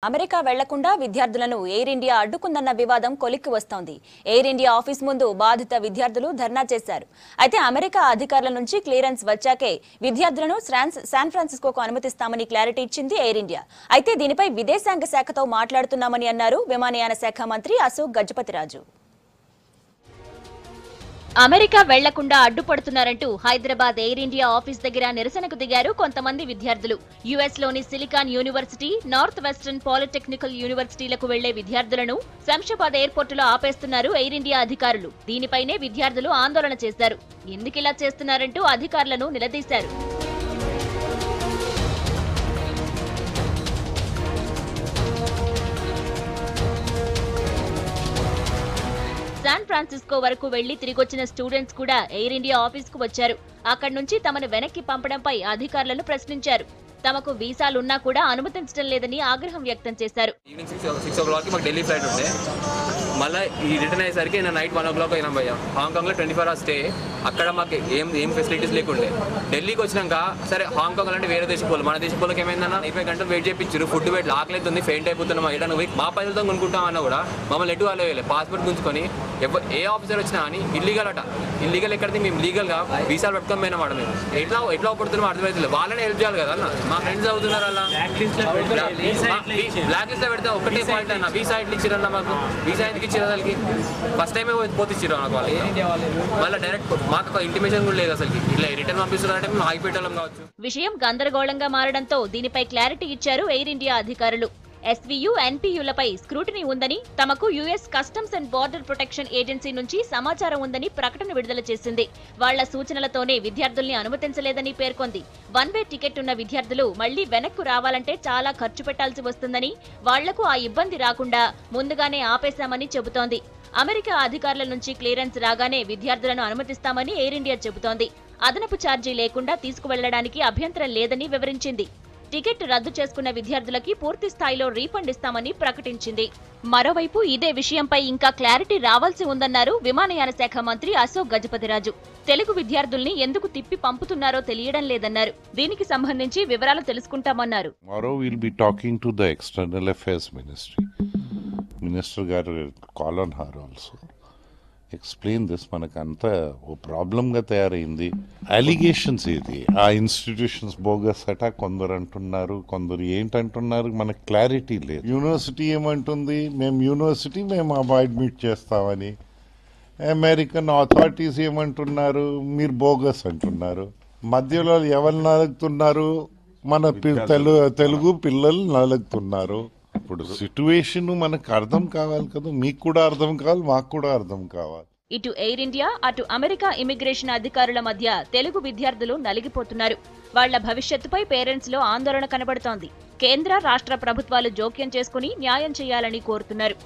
America వెళ్లకుండా విద్యార్థులను air India అడ్డుకుందన్న వివాదం కొలిక్కి వస్తోంది. ఎయిర్ ఇండియా ఆఫీస్ ముందు బాధిత విద్యార్థులు ధర్నా చేశారు. అయితే అమెరికా అధికారుల నుంచి క్లియరెన్స్ వచ్చాకే విద్యార్థులను శాన్ ఫ్రాన్సిస్కోకు అనుమతిస్తామని క్లారిటీ ఇచ్చింది ఎయిర్ ఇండియా. అయితే దీనిపై విదేశాంగ శాఖతో మాట్లాడుతున్నామని అన్నారు విమానయాన శాఖ మంత్రి అశోక్ గజపతిరాజు. అమెరికా వెళ్లకుండా అడ్డుపడుతున్నారంటూ హైదరాబాద్ ఎయిర్ ఇండియా ఆఫీస్ దగ్గర నిరసనకు దిగారు కొంతమంది విద్యార్థులు. యుఎస్ లోని silicon university, north western polytechnical యూనివర్సిటీలకు వెళ్లే విద్యార్థులను శంషాబాద్ ఎయిర్పోర్టులో ఆపేస్తున్నారు ఎయిర్ ఇండియా అధికారులు. దీనిపైనే విద్యార్థులు ఆందోళన చేశారు. ఎందుకిలా చేస్తున్నారంటూ అధికారులను నిలదీశారు. శాన్ ఫ్రాన్సిస్కో వరకు వెళ్లి తిరిగొచ్చిన స్టూడెంట్స్ కూడా ఎయిర్ ఇండియా ఆఫీస్ కు వచ్చారు. అక్కడి నుంచి తమను వెనక్కి పంపడంపై అధికారులను ప్రశ్నించారు. తమకు వీసాలున్నా కూడా అనుమతించడం లేదని ఆగ్రహం వ్యక్తం చేశారు. ఈవినింగ్ 6 o'clock మాకు ఢిల్లీ ఫ్లైట్ ఉండే, మళ్ళీ ఈ రిటర్న్ అయ్యేసరికి నేను నైట్ 1 o'clock అయినా భయ్యా. హాంకాంగ్లో 24 hours స్టే. అక్కడ మాకు ఏం ఫెసిలిటీస్ లేకుండే. ఢిల్లీకి వచ్చినాక సరే హాంకాంగ్ అంటే వేరే దేశం పోలు, మన దేశం పోలకి ఏమైందన్నా 20 గంటలు వెయిట్ చేయించారు. ఫుడ్ వెయిట్ ఆకలితుంది, ఫెయింట్ అయిపోతున్నాం. ఏదైనా పోయి మా పైసలతో కొనుక్కుంటామన్నా కూడా మమ్మల్ని ఎటు వాళ్ళు పాస్పోర్ట్ గుంచుకొని ఏ ఆఫీసర్ వచ్చినా అని ఇల్లీగల్ అట. ఇల్లీగల్ ఎక్కడిది, మేము లీగల్గా వీసాలు పెట్టుకొని పోయినా మాట. మేము ఎట్లా పడుతున్నాం అర్థమవుతుంది. వాళ్ళనే హెల్ప్ చేయాలి కదా అన్న. మా ఫ్రెండ్స్ అవుతున్నారు అలా బ్లాక్ లిస్ట్ లో పెడితే ఒకటే పాయింట్ అన్న, వీసా ఎట్లా ఇచ్చిరన్న మాకు. వీసా ఎందుకు ఇచ్చారు అసలుకి? ఫస్ట్ టైమే పోతిచ్చారు నాకు వాళ్ళు. మళ్ళీ డైరెక్ట్ మాకు ఇంటిమేషన్ కూడా లేదు అసలు. ఇట్లా రిటర్న్ పంపిస్తున్నారంటే మేము ఆగిపెట్టాలం కావచ్చు. విషయం గందరగోళంగా మారడంతో దీనిపై క్లారిటీ ఇచ్చారు ఎయిర్ ఇండియా అధికారులు. ఎస్వీయు, ఎన్పీయూలపై స్క్రూటినీ ఉందని, తమకు US customs and border protection agency నుంచి సమాచారం ఉందని ప్రకటన విడుదల చేసింది. వాళ్ల సూచనలతోనే విద్యార్థుల్ని అనుమతించలేదని పేర్కొంది. వన్ వే టికెట్ ఉన్న విద్యార్థులు మళ్లీ వెనక్కు రావాలంటే చాలా ఖర్చు పెట్టాల్సి వస్తుందని, వాళ్లకు ఆ ఇబ్బంది రాకుండా ముందుగానే ఆపేశామని చెబుతోంది. అమెరికా అధికారుల నుంచి క్లియరెన్స్ రాగానే విద్యార్థులను అనుమతిస్తామని ఎయిర్ ఇండియా చెబుతోంది. అదనపు ఛార్జీ లేకుండా తీసుకువెళ్లడానికి అభ్యంతరం లేదని వివరించింది. టికెట్ రద్దు చేసుకున్న విద్యార్థులకి పూర్తి స్థాయిలో రీఫండ్ ఇస్తామని ప్రకటించింది. మరోవైపు ఇదే విషయంపై ఇంకా క్లారిటీ రావాల్సి ఉందన్నారు విమానయాన శాఖ మంత్రి అశోక్ గజపతిరాజు. తెలుగు విద్యార్థుల్ని ఎందుకు తిప్పి పంపుతున్నారో తెలియడం లేదన్నారు. దీనికి సంబంధించి వివరాలు తెలుసుకుంటామన్నారు. Explain this. మనకంతా ఓ ప్రాబ్లంగా తయారైంది. అలిగేషన్స్ ఇది, ఆ ఇన్స్టిట్యూషన్స్ బోగస్ అట కొందరు అంటున్నారు, కొందరు ఏంటంటున్నారు, మనకు క్లారిటీ లేదు. యూనివర్సిటీ ఏమంటుంది, మేము అడ్మిట్ చేస్తామని. అమెరికన్ అథారిటీస్ ఏమంటున్నారు, మీరు బోగస్ అంటున్నారు. మధ్యలో ఎవరు నలుగుతున్నారు, మన తెలుగు పిల్లలు నలుగుతున్నారు. ఇప్పుడు సిట్యుయేషన్ మనకు అర్థం కావాలి కదా, మీకు కూడా అర్థం కావాలి, మాకు కూడా అర్థం కావాలి. ఇటు ఎయిర్ ఇండియా, అటు అమెరికా ఇమిగ్రేషన్ అధికారుల మధ్య తెలుగు విద్యార్థులు నలిగిపోతున్నారు. వాళ్ల భవిష్యత్తుపై పేరెంట్స్ లో ఆందోళన కనబడుతోంది. కేంద్ర, రాష్ట్ర ప్రభుత్వాలు జోక్యం చేసుకుని న్యాయం చేయాలని కోరుతున్నారు.